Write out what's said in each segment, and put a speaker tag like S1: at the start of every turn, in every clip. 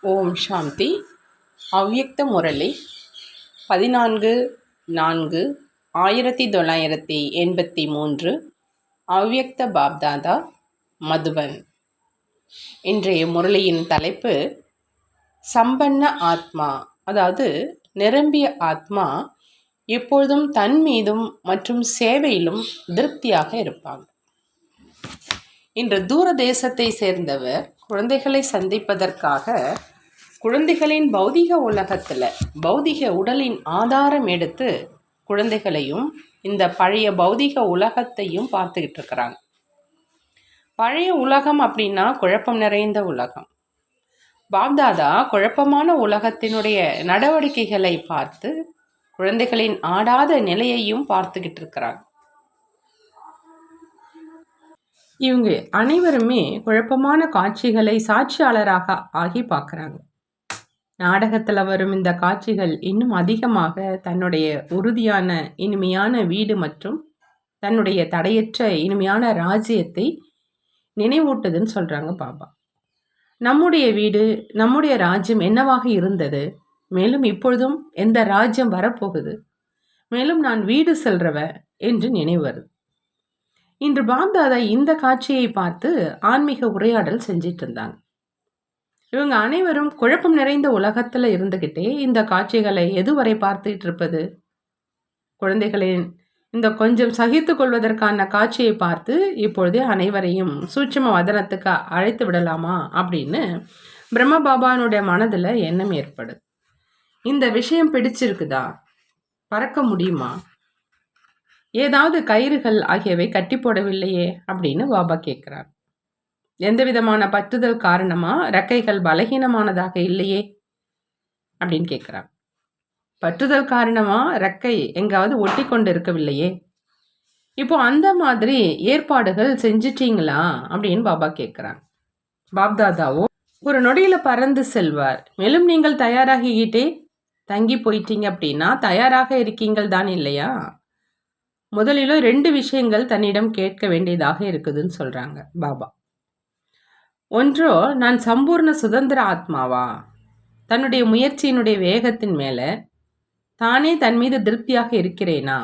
S1: ஓம் சாந்தி. அவ்யக்த முரளி 14/4/1983. அவ்யக்த பாப்தாதா, மதுபன். இன்றைய முரளியின் தலைப்பு சம்பன்ன ஆத்மா, அதாவது நிரம்பிய ஆத்மா எப்பொழுதும் தன் மீதும் மற்றும் சேவையிலும் திருப்தியாக இருப்பாங்க. இன்று தூர தேசத்தை சேர்ந்தவர் குழந்தைகளை சந்திப்பதற்காக குழந்தைகளின் பௌதிக உலகத்தில் பௌதிக உடலின் ஆதாரம் எடுத்து குழந்தைகளையும் இந்த பழைய பௌதிக உலகத்தையும் பார்த்துக்கிட்டு இருக்கிறாங்க. பழைய உலகம் அப்படின்னா குழப்பம் நிறைந்த உலகம். பாப்தாதா குழப்பமான உலகத்தினுடைய நடவடிக்கைகளை பார்த்து குழந்தைகளின் ஆடாத நிலையையும் பார்த்துக்கிட்டு இருக்கிறாங்க. இவங்க அனைவருமே குழப்பமான காட்சிகளை சாட்சியாளராக ஆகி பார்க்குறாங்க. நாடகத்தில் வரும் இந்த காட்சிகள் இன்னும் அதிகமாக தன்னுடைய உறுதியான இனிமையான வீடு மற்றும் தன்னுடைய தடையற்ற இனிமையான ராஜ்யத்தை நினைவூட்டுதுன்னு சொல்கிறாங்க பாபா. நம்முடைய வீடு, நம்முடைய ராஜ்யம் என்னவாக இருந்தது, மேலும் இப்பொழுதும் எந்த ராஜ்யம் வரப்போகுது, மேலும் நான் வீடு செல்றவ என்று நினைவு வருது. இன்று பாப்தாதா இந்த காட்சியை பார்த்து ஆன்மீக உரையாடல் செஞ்சிட்டு இருந்தாங்க. இவங்க அனைவரும் குழப்பம் நிறைந்த உலகத்துல இருந்துகிட்டே இந்த காட்சிகளை எதுவரை பார்த்துட்டு இருப்பது? குழந்தைகளின் இந்த கொஞ்சம் சகித்து கொள்வதற்கான காட்சியை பார்த்து இப்பொழுதே அனைவரையும் சூட்சும வதனத்துக்கு அழைத்து விடலாமா அப்படின்னு பிரம்ம பாபானுடைய மனதில் எண்ணம் ஏற்படுது. இந்த விஷயம் பிடிச்சிருக்குதா? பறக்க முடியுமா? ஏதாவது கயிறுகள் ஆகியவை கட்டி போடவில்லையே அப்படின்னு பாபா கேட்குறார். எந்த விதமான பற்றுதல் காரணமா ரெக்கைகள் பலகீனமானதாக இல்லையே அப்படின்னு கேட்குறார். பற்றுதல் காரணமா ரெக்கை எங்காவது ஒட்டி கொண்டு இருக்கவில்லையே. இப்போ அந்த மாதிரி ஏற்பாடுகள் செஞ்சிட்டீங்களா அப்படின்னு பாபா கேட்குறாங்க. பாப்தாதாவோ ஒரு நொடியில பறந்து செல்வார். மேலும் நீங்கள் தயாராகிக்கிட்டே தங்கி போயிட்டீங்க அப்படின்னா தயாராக இருக்கீங்கள் தான் இல்லையா? முதலிலும் 2 விஷயங்கள் தன்னிடம் கேட்க வேண்டியதாக இருக்குதுன்னு சொல்றாங்க பாபா. ஒன்றோ, நான் சம்பூர்ண சுதந்திர ஆத்மாவா? தன்னுடைய முயற்சியினுடைய வேகத்தின் மேல தானே தன் மீது திருப்தியாக இருக்கிறேனா?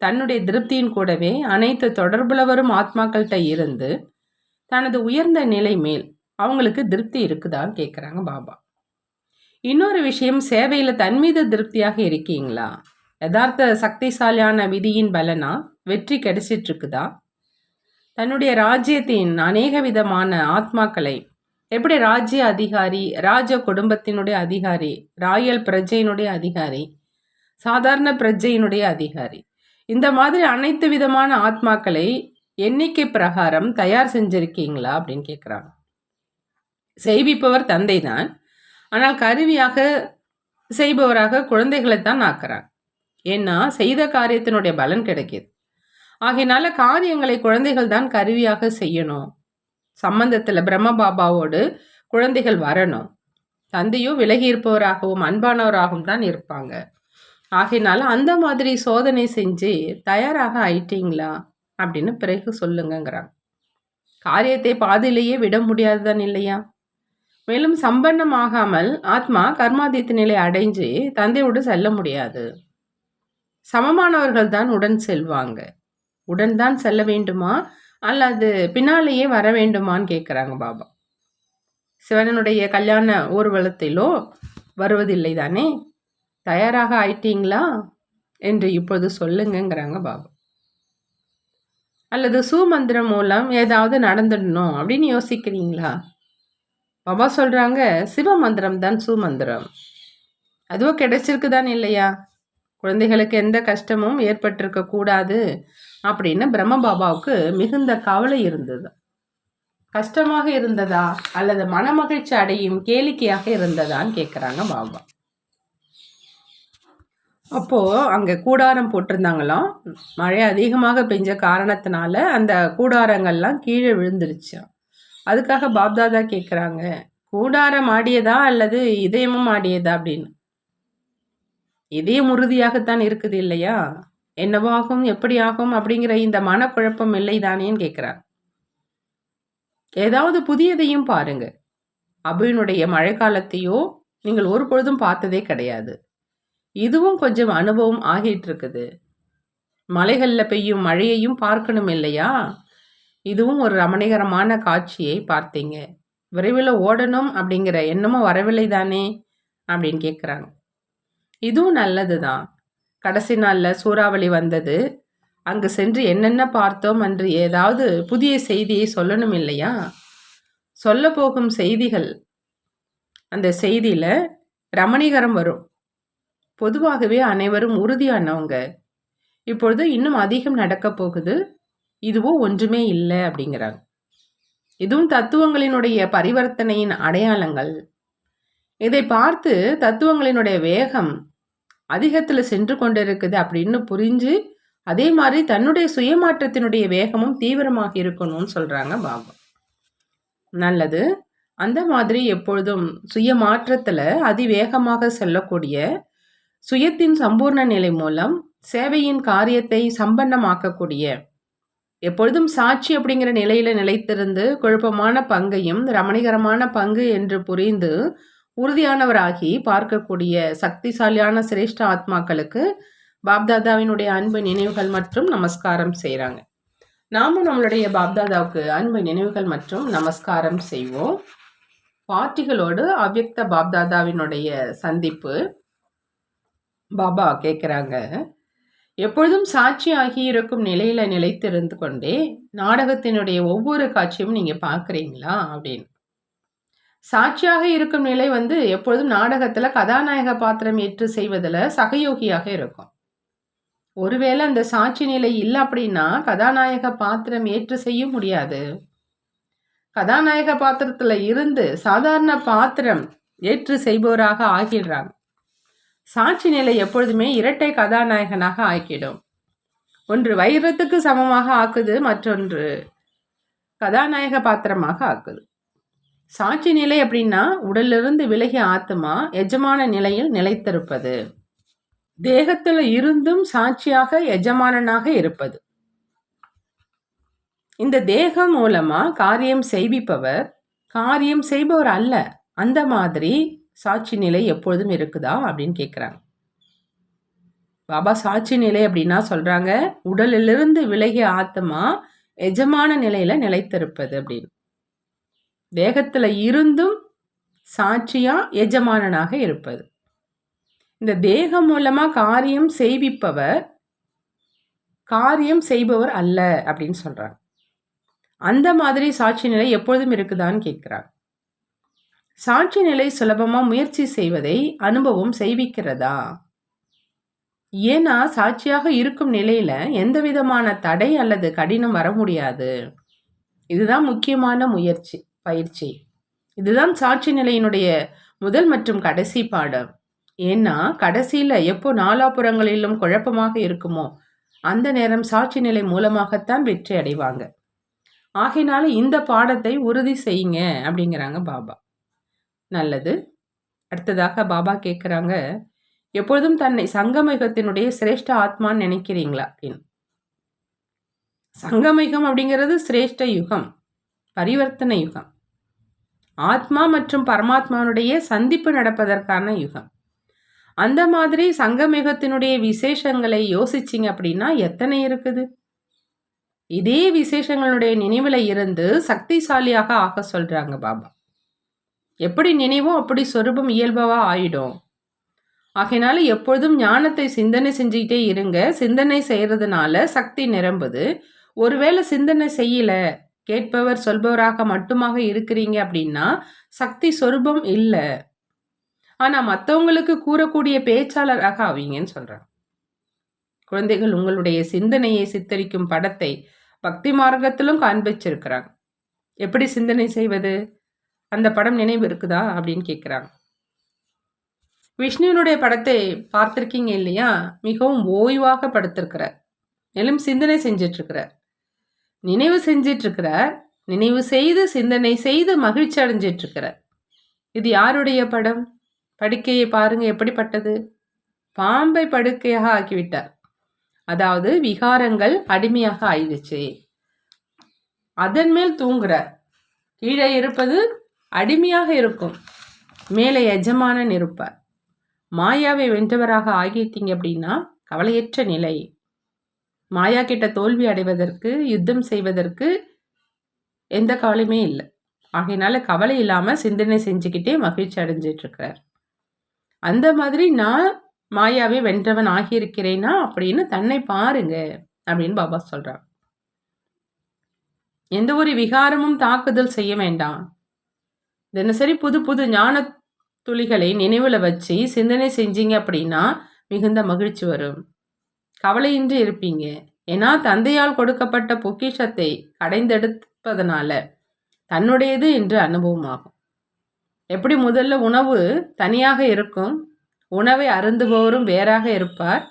S1: தன்னுடைய திருப்தியின் கூடவே அனைத்து தொடர்புல வரும் ஆத்மாக்கள்கிட்ட இருந்து தனது உயர்ந்த நிலை மேல் அவங்களுக்கு திருப்தி இருக்குதான்னு கேட்குறாங்க பாபா. இன்னொரு விஷயம், சேவையில தன் மீது திருப்தியாக இருக்கீங்களா? யதார்த்த சக்திசாலியான விதியின் பலனா வெற்றி கிடைச்சிட்டு இருக்குதா? தன்னுடைய ராஜ்யத்தின் அநேக விதமான ஆத்மாக்களை எப்படி ராஜ்ய அதிகாரி, ராஜ குடும்பத்தினுடைய அதிகாரி, ராயல் பிரஜையினுடைய அதிகாரி, சாதாரண பிரஜையினுடைய அதிகாரி, இந்த மாதிரி அனைத்து விதமான ஆத்மாக்களை எண்ணிக்கை பிரகாரம் தயார் செஞ்சிருக்கீங்களா அப்படின்னு கேட்குறாங்க. செய்விப்பவர் தந்தை தான், ஆனால் கருவியாக செய்பவராக குழந்தைகளை தான் ஆக்குறாங்க. ஏன்னா செய்த காரியத்தினுடைய பலன் கிடைக்கிது. ஆகையினால காரியங்களை குழந்தைகள் தான் கருவியாக செய்யணும். சம்பந்தத்தில் பிரம்ம பாபாவோடு குழந்தைகள் வரணும். தந்தையோ விலகி இருப்பவராகவும் அன்பானவராகவும் தான் இருப்பாங்க. ஆகையினால அந்த மாதிரி சோதனை செஞ்சு தயாராக ஆயிட்டீங்களா அப்படின்னு பிறகு சொல்லுங்கிறாங்க. காரியத்தை பாதியிலேயே விட முடியாதுதான் இல்லையா? மேலும் சம்பன்னமாகாமல் ஆத்மா கர்மாதித்த நிலை அடைஞ்சு தந்தையோடு செல்ல முடியாது. சமமானவர்கள் தான் உடன் செல்வாங்க. உடன் தான் செல்ல வேண்டுமா அல்லது பின்னாலேயே வர வேண்டுமான்னு கேட்குறாங்க பாபா. சிவனுடைய கல்யாண ஊர்வலத்திலோ வருவதில்லை தானே? தயாராக ஆயிட்டீங்களா என்று இப்போது சொல்லுங்கிறாங்க பாபா. அல்லது சுமந்திரம் மூலம் ஏதாவது நடந்துடணும் அப்படின்னு யோசிக்கிறீங்களா? பாபா சொல்றாங்க, சிவ மந்திரம் தான் சுமந்திரம். அதுவும் கிடைச்சிருக்குதான் இல்லையா? குழந்தைகளுக்கு எந்த கஷ்டமும் ஏற்பட்டிருக்க கூடாது அப்படின்னு பிரம்ம பாபாவுக்கு மிகுந்த கவலை இருந்தது. கஷ்டமாக இருந்ததா அல்லது மனமகிழ்ச்சி அடையும் கேளிக்கையாக இருந்ததான்னு கேட்குறாங்க பாபா. அப்போ அங்க கூடாரம் போட்டிருந்தாங்களாம். மழை அதிகமாக பெஞ்ச காரணத்தினால அந்த கூடாரங்கள்லாம் கீழே விழுந்துருச்சு. அதுக்காக பாப்தாதா கேட்குறாங்க, கூடாரம் ஆடியதா அல்லது இதயமும் ஆடியதா அப்படின்னு. இதயம் உறுதியாகத்தான் இருக்குது இல்லையா? என்னவாகும், எப்படி ஆகும் அப்படிங்கிற இந்த மனக்குழப்பம் இல்லை தானேன்னு கேட்குறார். ஏதாவது புதியதையும் பாருங்க. அபுவினுடைய மழைக்காலத்தையோ நீங்கள் ஒரு பொழுதும் பார்த்ததே கிடையாது. இதுவும் கொஞ்சம் அனுபவம் ஆகிட்டு இருக்குது. மலைகளில் பெய்யும் மழையையும் பார்க்கணும் இல்லையா? இதுவும் ஒரு ரமணீகரமான காட்சியை பார்த்தீங்க. விரைவில் ஓடணும் அப்படிங்கிற எண்ணமும் வரவில்லை தானே அப்படின்னு கேட்குறாங்க. இதுவும் நல்லது தான். கடைசி நாளில் சூறாவளி வந்தது. அங்கு சென்று என்னென்ன பார்த்தோம் என்று ஏதாவது புதிய செய்தியை சொல்லணும் இல்லையா? சொல்ல போகும் செய்திகள், அந்த செய்தியில் ரமணீகரம் வரும். பொதுவாகவே அனைவரும் உறுதியானவங்க. இப்பொழுது இன்னும் அதிகம் நடக்க போகுது, இதுவும் ஒன்றுமே இல்லை அப்படிங்கிறாங்க. இதுவும் தத்துவங்களினுடைய பரிவர்த்தனையின் அடையாளங்கள். இதை பார்த்து தத்துவங்களினுடைய வேகம் அதிகத்தில் சென்று கொண்டிருக்குது அப்படின்னு புரிஞ்சு, அதே மாதிரி தன்னுடைய சுயமாற்றத்தினுடைய வேகமும் தீவிரமாக இருக்கணும்னு சொல்றாங்க பாபா. நல்லது. அந்த மாதிரி எப்பொழுதும் சுய மாற்றத்தில் அதிவேகமாக செல்லக்கூடிய சுயத்தின் சம்பூர்ண நிலை மூலம் சேவையின் காரியத்தை சம்பன்னமாக்கக்கூடிய, எப்பொழுதும் சாட்சி அப்படிங்கிற நிலையில நிலைத்திருந்து குழப்பமான பங்கையும் ரமணிகரமான பங்கு என்று புரிந்து உறுதியானவராகி பார்க்கக்கூடிய சக்திசாலியான சிரேஷ்ட ஆத்மாக்களுக்கு பாப்தாதாவினுடைய அன்பு நினைவுகள் மற்றும் நமஸ்காரம் செய்கிறாங்க. நாமும் நம்மளுடைய பாப்தாதாவுக்கு அன்பு நினைவுகள் மற்றும் நமஸ்காரம் செய்வோம். பாட்டிகளோடு அவ்யக்த பாப்தாதாவினுடைய சந்திப்பு. பாபா கேட்குறாங்க, எப்பொழுதும் சாட்சியாகி இருக்கும் நிலையில நிலைத்திருந்து கொண்டே நாடகத்தினுடைய ஒவ்வொரு காட்சியும் நீங்க பார்க்குறீங்களா அப்படின்னு. சாட்சியாக இருக்கும் நிலை எப்பொழுதும் நாடகத்துல கதாநாயக பாத்திரம் ஏற்று செய்வதில் சகயோகியாக இருக்கும். ஒருவேளை அந்த சாட்சி நிலை இல்லை அப்படின்னா கதாநாயக பாத்திரம் ஏற்று செய்ய முடியாது. கதாநாயக பாத்திரத்துல இருந்து சாதாரண பாத்திரம் ஏற்று செய்பவராக ஆகிடுறாங்க. சாட்சி நிலை எப்பொழுதுமே இரட்டை கதாநாயகனாக ஆக்கிடும். ஒன்று வைரத்துக்கு சமமாக ஆக்குது, மற்றொன்று கதாநாயக பாத்திரமாக ஆக்குது. சாட்சி நிலை அப்படின்னா உடலிலிருந்து விலகிய ஆத்மா எஜமான நிலையில் நிலைத்திருப்பது, தேகத்தில் இருந்தும் சாட்சியாக எஜமானனாக இருப்பது. இந்த தேகம் மூலமா காரியம் செய்விப்பவர் காரியம் செய்பவர் அல்ல. அந்த மாதிரி சாட்சி நிலை எப்பொழுதும் இருக்குதா அப்படின்னு கேட்குறாங்க. பாபா சாட்சி நிலை அப்படின்னா சொல்றாங்க, உடலிலிருந்து விலகிய ஆத்மா எஜமான நிலையில நிலைத்திருப்பது அப்படின்னு. தேகத்துல இருந்தும் சாட்சியா எஜமானனாக இருப்பது. இந்த தேகம் மூலமா காரியம் செய்விப்பவர் காரியம் செய்பவர் அல்ல அப்படின்னு சொல்றாங்க. அந்த மாதிரி சாட்சி நிலை எப்பொழுதும் இருக்குதான்னு கேட்கிறாங்க. சாட்சி நிலை சுலபமா முயற்சி செய்வதை அனுபவம் செய்விக்கிறதா? ஏன்னா சாட்சியாக இருக்கும் நிலையில எந்த விதமான தடை அல்லது கடினம் வர முடியாது. இதுதான் முக்கியமான முயற்சி, பயிற்சி. இதுதான் சாட்சி நிலையினுடைய முதல் மற்றும் கடைசி பாடம். ஏன்னா கடைசியில எப்போ நாலாபுறங்களிலும் குழப்பமாக இருக்குமோ அந்த நேரம் சாட்சி நிலை மூலமாகத்தான் வெற்றி அடைவாங்க. ஆகையினால இந்த பாடத்தை உறுதி செய்யுங்க அப்படிங்கிறாங்க பாபா. நல்லது. அடுத்ததாக பாபா கேட்குறாங்க, எப்பொழுதும் தன்னை சங்கமயுகத்தினுடைய சிரேஷ்ட ஆத்மான்னு நினைக்கிறீங்களா அப்படின்னு. சங்கமயுகம் அப்படிங்கிறது சிரேஷ்ட யுகம், பரிவர்த்தனை யுகம். ஆத்மா மற்றும் பரமாத்மானுடைய சந்திப்பு நடப்பதற்கான யுகம். அந்த மாதிரி சங்கமயுகத்தினுடைய விசேஷங்களை யோசிச்சிங்க அப்படின்னா எத்தனை இருக்குது. இதே விசேஷங்களுடைய நினைவில் இருந்து சக்திசாலியாக ஆக சொல்றாங்க பாபா. எப்படி நினைவோ அப்படி சொரூபம் இயல்பவா ஆயிடும். ஆகையினால எப்பொழுதும் ஞானத்தை சிந்தனை செஞ்சுக்கிட்டே இருங்க. சிந்தனை செய்யறதுனால சக்தி நிரம்புது. ஒருவேளை சிந்தனை செய்யல, கேட்பவர் சொல்பவராக மட்டுமாக இருக்கிறீங்க அப்படின்னா சக்தி சொரூபம் இல்லை. ஆனா மற்றவங்களுக்கு கூறக்கூடிய பேச்சாளராக ஆவீங்கன்னு சொல்றாங்க. குழந்தைகள் உங்களுடைய சிந்தனையை சித்தரிக்கும் படத்தை பக்தி மார்க்கத்திலும் காண்பிச்சிருக்கிறாங்க. எப்படி சிந்தனை செய்வது, அந்த படம் நினைவு இருக்குதா அப்படின்னு கேட்குறாங்க. விஷ்ணுவினுடைய படத்தை பார்த்துருக்கீங்க இல்லையா? மிகவும் ஓய்வாக படுத்திருக்கிறார், மேலும் சிந்தனை செஞ்சிட்ருக்கிறார், நினைவு செஞ்சிட்ருக்கிறார், நினைவு செய்து சிந்தனை செய்து மகிழ்ச்சி அடைஞ்சிட்ருக்கிறார். இது யாருடைய படம்? படுக்கையை பாருங்க எப்படிப்பட்டது. பாம்பை படுக்கையாக ஆக்கிவிட்டார். அதாவது விகாரங்கள் அடிமையாக ஆயிடுச்சு. அதன் மேல் தூங்குறார். கீழே இருப்பது அடிமையாக இருக்கும், மேலே எஜமானன் இருப்பார். மாயாவை வென்றவராக ஆகிட்டீங்க அப்படின்னா கவலையற்ற நிலை. மாயா கிட்ட தோல்வி அடைவதற்கு, யுத்தம் செய்வதற்கு எந்த கவலையுமே இல்லை. ஆகையினால கவலை இல்லாமல் சிந்தனை செஞ்சுக்கிட்டே மகிழ்ச்சி அடைஞ்சிட்டு இருக்கிறார். அந்த மாதிரி நான் மாயாவை வென்றவன் ஆகியிருக்கிறேனா அப்படின்னு தன்னை பாருங்க அப்படின்னு பாபா சொல்றார். எந்த ஒரு விகாரமும் தாக்குதல் செய்ய வேண்டாம். தினசரி புது புது ஞான துளிகளை நினைவுல வச்சு சிந்தனை செஞ்சீங்க அப்படின்னா மிகுந்த மகிழ்ச்சி வரும். கவலையின்றி இருப்பீங்க. ஏன்னா தந்தையால் கொடுக்கப்பட்ட பொக்கிஷத்தை கடைந்தெடுப்பதனால தன்னுடையது என்று அனுபவமாகும். எப்படி முதல்ல உணவு தனியாக இருக்கும், உணவை அருந்துபவரும் வேறாக இருப்பார்.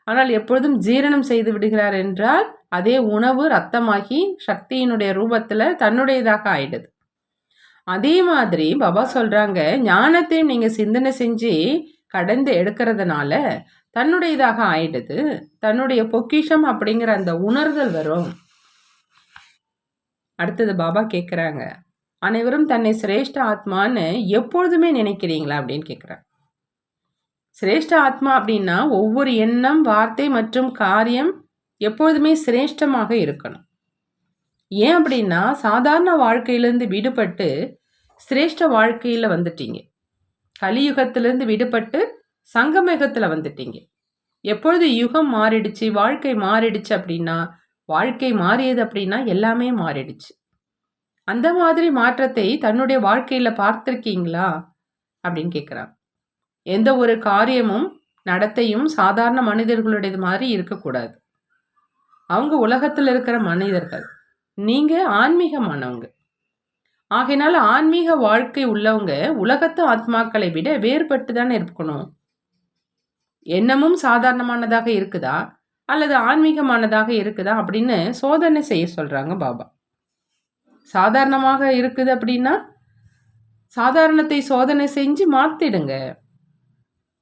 S1: ஆனால் எப்பொழுதும் ஜீரணம் செய்து விடுகிறார் என்றால் அதே உணவு ரத்தமாகி சக்தியினுடைய ரூபத்தில் தன்னுடையதாக ஆயிடுது. அதே மாதிரி பாபா சொல்றாங்க, ஞானத்தையும் நீங்கள் சிந்தனை செஞ்சு கடந்து எடுக்கிறதுனால தன்னுடையதாக ஆயிடுது. தன்னுடைய பொக்கிஷம் அப்படிங்கிற அந்த உணர்தல் வரும். அடுத்தது பாபா கேட்குறாங்க, அனைவரும் தன்னை சிரேஷ்ட ஆத்மான்னு எப்பொழுதுமே நினைக்கிறீங்களா அப்படின்னு கேட்குறாங்க. சிரேஷ்ட ஆத்மா அப்படின்னா ஒவ்வொரு எண்ணம், வார்த்தை மற்றும் காரியம் எப்பொழுதுமே சிரேஷ்டமாக இருக்கணும். ஏன் அப்படின்னா சாதாரண வாழ்க்கையிலேருந்து விடுபட்டு சிரேஷ்ட வாழ்க்கையில் வந்துட்டீங்க. கலியுகத்திலேருந்து விடுபட்டு சங்கமயுகத்தில் வந்துட்டீங்க. எப்பொழுது யுகம் மாறிடுச்சு, வாழ்க்கை மாறிடுச்சு அப்படின்னா, வாழ்க்கை மாறியது அப்படின்னா எல்லாமே மாறிடுச்சு. அந்த மாதிரி மாற்றத்தை தன்னுடைய வாழ்க்கையில் பார்த்துருக்கீங்களா அப்படின்னு கேட்குறாங்க. எந்த ஒரு காரியமும் நடத்தையும் சாதாரண மனிதர்களுடையது மாதிரி இருக்கக்கூடாது. அவங்க உலகத்தில் இருக்கிற மனிதர்கள், நீங்கள் ஆன்மீகமானவங்க. ஆகையினால ஆன்மீக வாழ்க்கை உள்ளவங்க உலகத்து ஆத்மாக்களை விட வேறுபட்டு தானே இருக்கணும். எண்ணமும் சாதாரணமானதாக இருக்குதா அல்லது ஆன்மீகமானதாக இருக்குதா அப்படின்னு சோதனை செய்ய சொல்கிறாங்க பாபா. சாதாரணமாக இருக்குது அப்படின்னா சாதாரணத்தை சோதனை செஞ்சு மாற்றிடுங்க.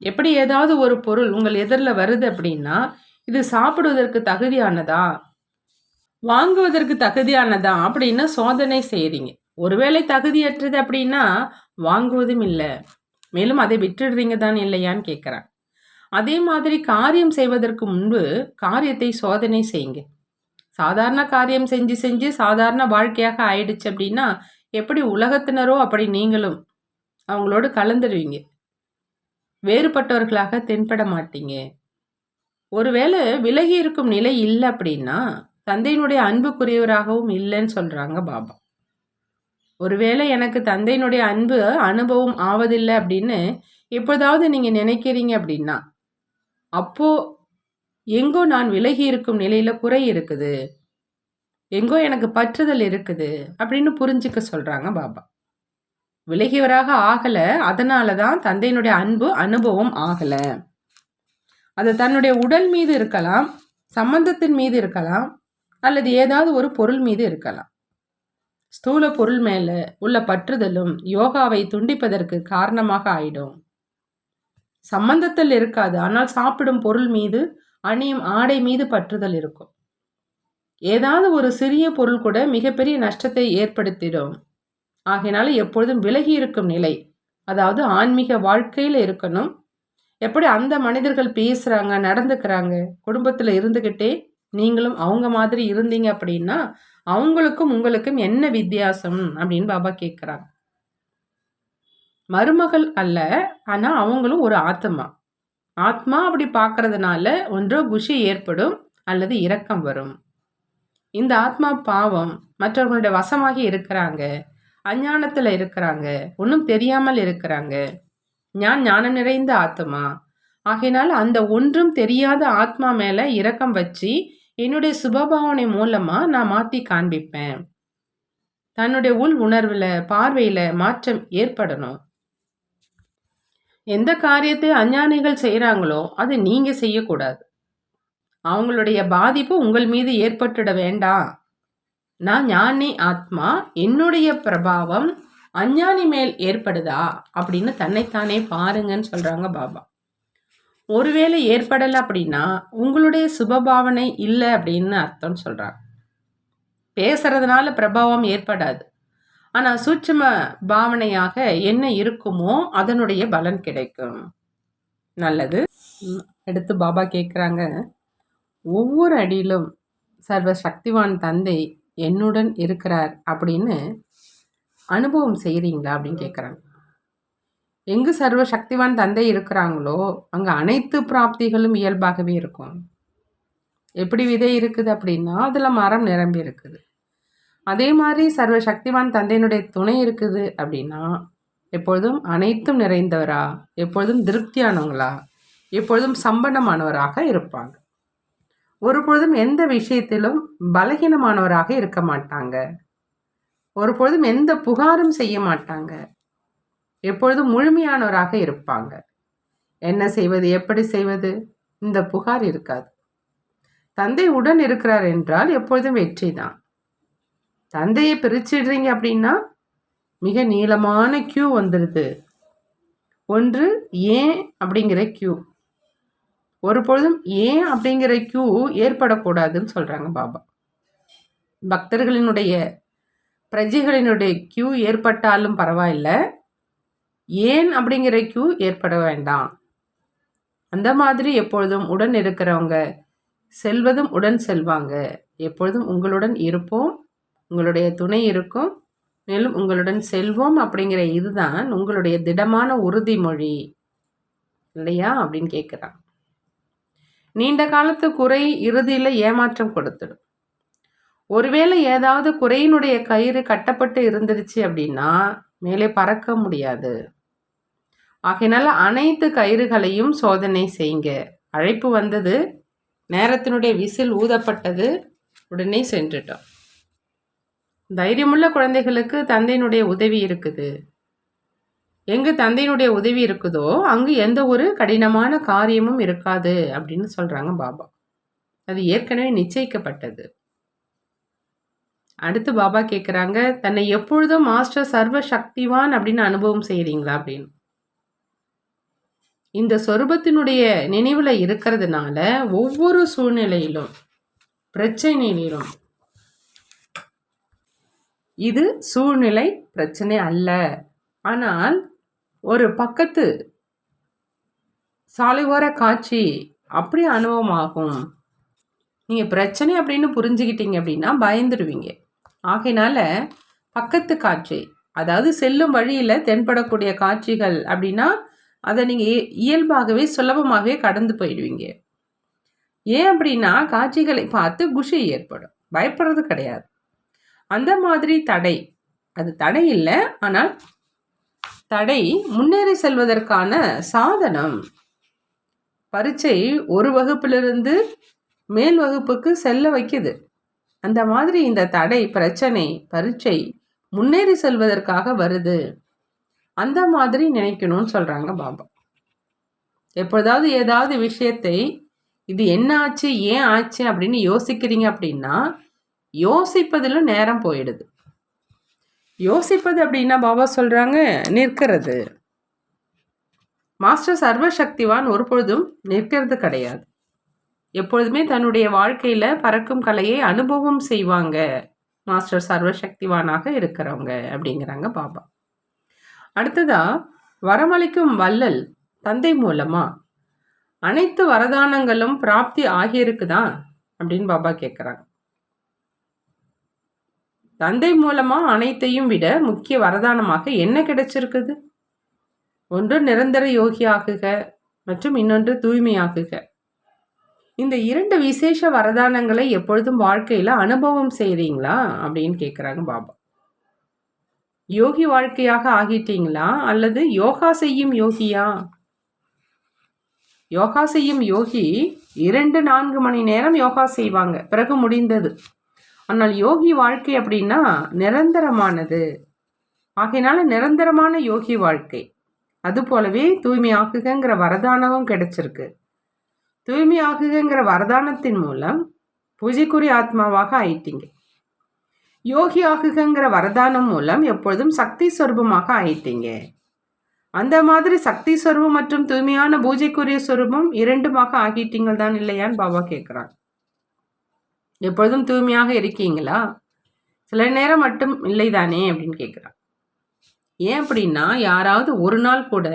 S1: எப்படி ஏதாவது ஒரு பொருள் உங்கள் எதிரில் வருது அப்படின்னா இது சாப்பிடுவதற்கு தகுதியானதா, வாங்குவதற்கு தகுதியானதா அப்படின்னு சோதனை செய்கிறீங்க. ஒருவேளை தகுதியற்றது அப்படின்னா வாங்குவதும் இல்லை, மேலும் அதை விட்டுடுறீங்க தான் இல்லையான்னு கேட்குறாங்க. அதே மாதிரி காரியம் செய்வதற்கு முன்பு காரியத்தை சோதனை செய்யுங்க. சாதாரண காரியம் செஞ்சு செஞ்சு சாதாரண வாழ்க்கையாக ஆயிடுச்சு அப்படின்னா எப்படி உலகத்தினரோ அப்படி நீங்களும் அவங்களோடு கலந்துடுவீங்க. வேறுபட்டவர்களாக தென்பட மாட்டீங்க. ஒருவேளை விலகி இருக்கும் நிலை இல்லை அப்படின்னா தந்தையினுடைய அன்புக்குரியவராகவும் இல்லைன்னு சொல்கிறாங்க பாபா. ஒருவேளை எனக்கு தந்தையினுடைய அன்பு அனுபவம் ஆவதில்லை அப்படின்னு எப்போதாவது நீங்கள் நினைக்கிறீங்க அப்படின்னா அப்போது எங்கோ நான் விலகி இருக்கும் நிலையில் குறை இருக்குது, எங்கோ எனக்கு பற்றுதல் இருக்குது அப்படின்னு புரிஞ்சுக்க சொல்கிறாங்க பாபா. விலகியவராக ஆகலை, அதனால தான் தந்தையினுடைய அன்பு அனுபவம் ஆகலை. அது தன்னுடைய உடல் மீது இருக்கலாம், சம்பந்தத்தின் மீது இருக்கலாம், அல்லது ஏதாவது ஒரு பொருள் மீது இருக்கலாம். ஸ்தூல பொருள் மேலே உள்ள பற்றுதலும் யோகாவை துண்டிப்பதற்கு காரணமாக ஆயிடும். சம்பந்தத்தில் இருக்காது, ஆனால் சாப்பிடும் பொருள் மீது, அணியும் ஆடை மீது பற்றுதல் இருக்கும். ஏதாவது ஒரு சிறிய பொருள் கூட மிகப்பெரிய நஷ்டத்தை ஏற்படுத்திடும். ஆகையினால எப்பொழுதும் விலகி இருக்கும் நிலை, அதாவது ஆன்மீக வாழ்க்கையில் இருக்கணும். எப்படி அந்த மனிதர்கள் பேசுகிறாங்க, நடந்துக்கிறாங்க, குடும்பத்தில் இருந்துக்கிட்டே நீங்களும் அவங்க மாதிரி இருந்தீங்க அப்படின்னா அவங்களுக்கும் உங்களுக்கும் என்ன வித்தியாசம் அப்படின்னு பாபா கேட்குறாங்க. மருமகள் அல்ல, ஆனால் அவங்களும் ஒரு ஆத்மா. ஆத்மா அப்படி பார்க்கறதுனால ஒன்றோ குஷி ஏற்படும் அல்லது இரக்கம் வரும். இந்த ஆத்மா பாவம், மற்றவர்களுடைய வசமாகி இருக்கிறாங்க, அஞ்ஞானத்தில் இருக்கிறாங்க, ஒன்றும் தெரியாமல் இருக்கிறாங்க. ஞானம் நிறைந்த ஆத்மா. ஆகையினால் அந்த ஒன்றும் தெரியாத ஆத்மா மேலே இரக்கம் வச்சு என்னுடைய சுபபாவனை மூலமாக நான் மாற்றி காண்பிப்பேன். தன்னுடைய உள் உணர்வில், பார்வையில் மாற்றம் ஏற்படணும். எந்த காரியத்தை அஞ்ஞானிகள் செய்கிறாங்களோ அது நீங்கள் செய்யக்கூடாது. அவங்களுடைய பாதிப்பு உங்கள் மீது ஏற்பட்டுட வேண்டாம். நான் ஞானி ஆத்மா, என்னுடைய பிரபாவம் அஞ்ஞானி மேல் ஏற்படுதா அப்படின்னு தன்னைத்தானே பாருங்கன்னு சொல்கிறாங்க பாபா. ஒருவேளை ஏற்படலை அப்படின்னா உங்களுடைய சுபபாவனை இல்லை அப்படின்னு அர்த்தம் சொல்கிறாங்க. பேசுறதுனால பிரபாவம் ஏற்படாது, ஆனால் சூட்சும பாவனையாக என்ன இருக்குமோ அதனுடைய பலன் கிடைக்கும். நல்லது. அடுத்து பாபா கேட்குறாங்க, ஒவ்வொரு அடியிலும் சர்வ சக்திவான் தந்தை என்னுடன் இருக்கிறார் அப்படின்னு அனுபவம் செய்கிறீங்களா அப்படின்னு கேட்குறாங்க. எங்கு சர்வ சக்திவான் தந்தை இருக்கிறாங்களோ அங்கே அனைத்து பிராப்திகளும் இயல்பாகவே இருக்கும். எப்படி விதை இருக்குது அப்படின்னா அதில் மரம் நிரம்பி இருக்குது. அதே மாதிரி சர்வ சக்திவான் தந்தையினுடைய துணை இருக்குது அப்படின்னா எப்பொழுதும் அனைத்தும் நிறைந்தவரா, எப்பொழுதும் திருப்தியானவங்களா, எப்பொழுதும் சம்பன்னமானவராக இருப்பாங்க. ஒரு பொழுதும் எந்த விஷயத்திலும் பலகீனமானவராக இருக்க மாட்டாங்க. ஒரு பொழுதும் எந்த புகாரும் செய்ய மாட்டாங்க. எப்பொழுதும் முழுமையானவராக இருப்பாங்க. என்ன செய்வது, எப்படி செய்வது, இந்த புகார் இருக்காது. தந்தை உடன் இருக்கிறார் என்றால் எப்பொழுதும் வெற்றி தான். தந்தையை பிரிச்சிடுறீங்க அப்படின்னா மிக நீளமான கியூ வந்துடுது. ஒன்று ஏன் அப்படிங்கிற கியூ. ஒரு பொழுதும் ஏன் அப்படிங்கிற கியூ ஏற்படக்கூடாதுன்னு சொல்கிறாங்க பாபா. பக்தர்களினுடைய பிரஜைகளினுடைய கியூ ஏற்பட்டாலும் பரவாயில்லை, ஏன் அப்படிங்கிற கியூ ஏற்பட வேண்டாம். அந்த மாதிரி எப்பொழுதும் உடன் இருக்கிறவங்க செல்வதும் உடன் செல்வாங்க. எப்பொழுதும் உங்களுடன் இருப்போம், உங்களுடைய துணை இருக்கும், மேலும் உங்களுடன் செல்வோம் அப்படிங்கிற இதுதான் உங்களுடைய திடமான உறுதிமொழி இல்லையா அப்படின்னு கேட்குறான். நீண்ட காலத்து குறை இறுதியில் ஏமாற்றம் கொடுத்துடும். ஒருவேளை ஏதாவது குறையினுடைய கயிறு கட்டப்பட்டு இருந்துருச்சு அப்படின்னா மேலே பறக்க முடியாது. ஆகையினால அனைத்து கயிறுகளையும் சோதனை செய்யுங்க. அழைப்பு வந்தது, நேரத்தினுடைய விசில் ஊதப்பட்டது, உடனே சென்றுட்டோம். தைரியமுள்ள குழந்தைகளுக்கு தந்தையினுடைய உதவி இருக்குது. எங்கு தந்தையினுடைய உதவி இருக்குதோ அங்கு எந்த ஒரு கடினமான காரியமும் இருக்காது அப்படின்னு சொல்கிறாங்க பாபா. அது ஏற்கனவே நிச்சயிக்கப்பட்டது. அடுத்து பாபா கேட்குறாங்க, தன்னை எப்பொழுதும் மாஸ்டர் சர்வ சக்திவான் அப்படின்னு அனுபவம் செய்கிறீங்களா அப்படின்னு. இந்த சொரூபத்தினுடைய நினைவில் இருக்கிறதுனால ஒவ்வொரு சூழ்நிலையிலும் பிரச்சனையிலும் இது சூழ்நிலை பிரச்சனை அல்ல, ஆனால் ஒரு பக்கத்து சாலை ஓர காட்சி அப்படி அனுபவமாகும். நீங்கள் பிரச்சனை அப்படின்னு புரிஞ்சுக்கிட்டீங்க அப்படின்னா பயந்துடுவீங்க. ஆகையினால பக்கத்து காட்சி, அதாவது செல்லும் வழியில் தென்படக்கூடிய காட்சிகள் அப்படின்னா அதை நீங்கள் இயல்பாகவே சுலபமாகவே கடந்து போயிடுவீங்க. ஏன் அப்படின்னா காட்சிகளை பார்த்து குஷி ஏற்படும், பயப்படுறது கிடையாது. அந்த மாதிரி தடை, அது தடை இல்லை, ஆனால் தடை முன்னேறி செல்வதற்கான சாதனம். பரீட்சை ஒரு வகுப்பிலிருந்து மேல் வகுப்புக்கு செல்ல வைக்குது. அந்த மாதிரி இந்த தடை, பிரச்சனை, பரீட்சை முன்னேறி செல்வதற்காக வருது. அந்த மாதிரி நினைக்கணும்னு சொல்கிறாங்க பாபா. எப்பொழுதாவது ஏதாவது விஷயத்தை இது என்ன ஆச்சு, ஏன் ஆச்சு அப்படின்னு யோசிக்கிறீங்க அப்படின்னா யோசிப்பதில் நேரம் போயிடுது. யோசிப்பது அப்படின்னா பாபா சொல்கிறாங்க நிற்கிறது. மாஸ்டர் சர்வசக்திவான் ஒரு பொழுதும் நிற்கிறது கிடையாது. எப்பொழுதுமே தன்னுடைய வாழ்க்கையில் பறக்கும் கலையை அனுபவம் செய்வாங்க மாஸ்டர் சர்வசக்திவானாக இருக்கிறவங்க அப்படிங்கிறாங்க பாபா. அடுத்ததா வரமளிக்கும் வள்ளல் தந்தை மூலமா அனைத்து வரதானங்களும் பிராப்தி ஆகியிருக்குதான் அப்படின்னு பாபா கேட்குறாங்க. தந்தை மூலமா அனைத்தையும் விட முக்கிய வரதானமாக என்ன கிடைச்சிருக்குது? ஒன்று நிரந்தர யோகியாகுக மற்றும் இன்னொன்று தூய்மையாகுக. இந்த இரண்டு விசேஷ வரதானங்களை எப்பொழுதும் வாழ்க்கையில் அனுபவம் செய்கிறீங்களா அப்படின்னு கேட்குறாங்க பாபா. யோகி வாழ்க்கையாக ஆகிட்டீங்களா அல்லது யோகா செய்யும் யோகியா? யோகா செய்யும் யோகி 2-4 மணி நேரம் யோகா செய்வாங்க, பிறகு முடிந்தது. ஆனால் யோகி வாழ்க்கை அப்படின்னா நிரந்தரமானது. ஆகையினால நிரந்தரமான யோகி வாழ்க்கை. அது போலவே தூய்மையாகுகிற வரதானமும் கிடைச்சிருக்கு. தூய்மையாகுகிற வரதானத்தின் மூலம் பூஜைக்குரிய ஆத்மாவாக ஆயிட்டீங்க. யோகி ஆகுகிற வரதானம் மூலம் எப்பொழுதும் சக்தி சொரூபமாக ஆயிட்டீங்க. அந்த மாதிரி சக்தி சொரூபம் மற்றும் தூய்மையான பூஜைக்குரிய சொரூபம் இரண்டுமாக ஆகிட்டீங்க தான் இல்லையான்னு பாபா கேட்குறாங்க. எப்பொழுதும் தூய்மையாக இருக்கீங்களா? சில நேரம் மட்டும் இல்லை தானே அப்படின்னு கேட்குறான். ஏன் அப்படின்னா, யாராவது ஒரு நாள் கூட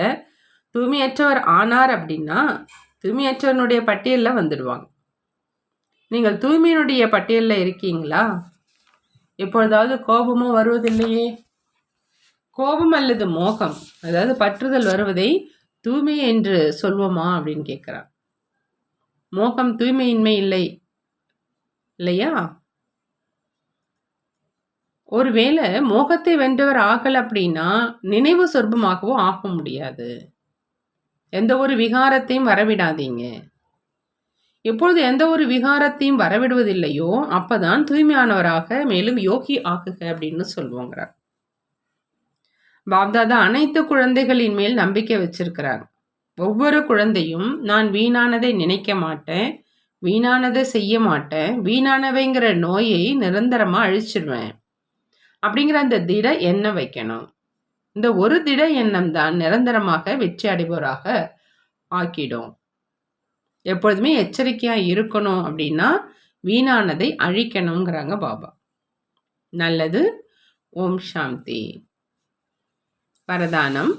S1: தூய்மையற்றவர் ஆனார் அப்படின்னா தூய்மையற்றவனுடைய பட்டியலில் வந்துடுவாங்க. நீங்கள் தூய்மையினுடைய பட்டியலில் இருக்கீங்களா? எப்பொழுதாவது கோபமும் வருவதில்லையே. கோபம் அல்லது மோகம், அதாவது பற்றுதல் வருவதை தூய்மை என்று சொல்வோமா அப்படின்னு கேட்குறான். மோகம் தூய்மையின்மை இல்லை இல்லையா? ஒருவேளை மோகத்தை வென்றவர் ஆகல அப்படின்னா நினைவு சொர்பமாகவும் ஆக முடியாது. எந்த ஒரு விகாரத்தையும் வரவிடாதீங்க. எப்பொழுது எந்த ஒரு விகாரத்தையும் வரவிடுவதில்லையோ அப்பதான் தூய்மையானவராக மேலும் யோகி ஆகுக அப்படின்னு சொல்லுவோங்கிறார். பாப்தாதா அனைத்து குழந்தைகளின் மேல் நம்பிக்கை வச்சிருக்கிறார். ஒவ்வொரு குழந்தையும் நான் வீணானதை நினைக்க மாட்டேன், வீணானதை செய்ய மாட்டேன், வீணானவைங்கிற நோயை நிரந்தரமா அழிச்சிடுவேன் அப்படிங்கிற அந்த திட எண்ணம் வைக்கணும். இந்த ஒரு திட எண்ணம் தான் நிரந்தரமாக வெற்றி அடைபவராக ஆக்கிடும். எப்பொழுதுமே எச்சரிக்கையா இருக்கணும் அப்படின்னா வீணானதை அழிக்கணுங்கிறாங்க பாபா. நல்லது. ஓம் சாந்தி. வரதானம்.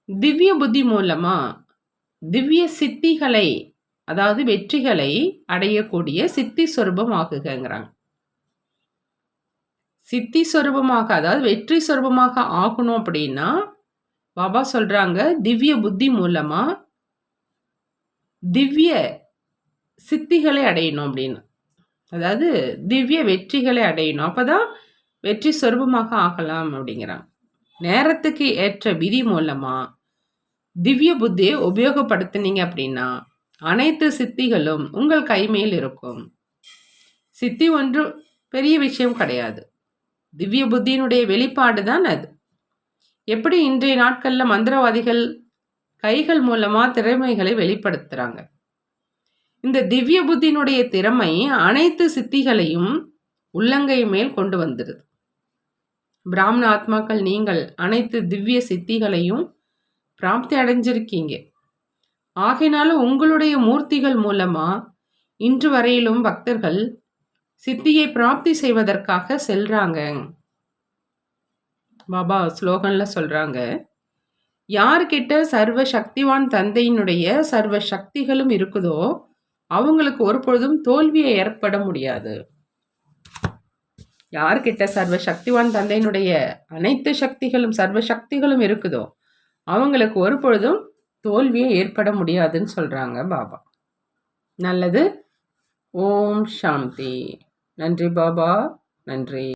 S1: திவ்ய புத்தி மூலமா திவ்ய சித்திகளை, அதாவது வெற்றிகளை அடையக்கூடிய சித்தி சொரூபம் ஆகுகிறாங்க. சித்தி சொரூபமாக, அதாவது வெற்றி சொரூபமாக ஆகணும் அப்படின்னா பாபா சொல்றாங்க திவ்ய புத்தி மூலமா திவ்ய சித்திகளை அடையணும் அப்படின்னு. அதாவது திவ்ய வெற்றிகளை அடையணும். அப்பதான் வெற்றி சொரூபமாக ஆகலாம் அப்படிங்கிறாங்க. நேரத்துக்கு ஏற்ற விதி மூலமா திவ்ய புத்தியை உபயோகப்படுத்தினீங்க அப்படின்னா அனைத்து சித்திகளும் உங்கள் கைமேல் இருக்கும். சித்தி ஒன்று பெரிய விஷயம் கிடையாது. திவ்ய புத்தியினுடைய வெளிப்பாடு தான் அது. எப்படி இன்றைய நாட்கள்ல மந்திரவாதிகள் கைகள் மூலமா திறமைகளை வெளிப்படுத்துறாங்க. இந்த திவ்ய புத்தியினுடைய திறமை அனைத்து சித்திகளையும் உள்ளங்கை மேல் கொண்டு வந்துடுது. பிராமண ஆத்மாக்கள் நீங்கள் அனைத்து திவ்ய சித்திகளையும் பிராப்தி அடைஞ்சிருக்கீங்க. ஆகையினாலும் உங்களுடைய மூர்த்திகள் மூலமா இன்று வரையிலும் பக்தர்கள் சித்தியை பிராப்தி செய்வதற்காக செல்றாங்க. பாபா ஸ்லோகன்ல சொல்றாங்க, யார்கிட்ட சர்வ சக்திவான் தந்தையினுடைய சர்வ சக்திகளும் இருக்குதோ அவங்களுக்கு ஒரு பொழுதும் தோல்வியை ஏற்பட முடியாது. யார்கிட்ட சர்வ சக்திவான் தந்தையினுடைய அனைத்து சக்திகளும் சர்வ சக்திகளும் இருக்குதோ அவங்களுக்கு ஒரு பொழுதும் தோல்வியை ஏற்பட முடியாதுன்னு சொல்றாங்க பாபா. நல்லது. ஓம் சாந்தி. நன்றி பாபா. நன்றி.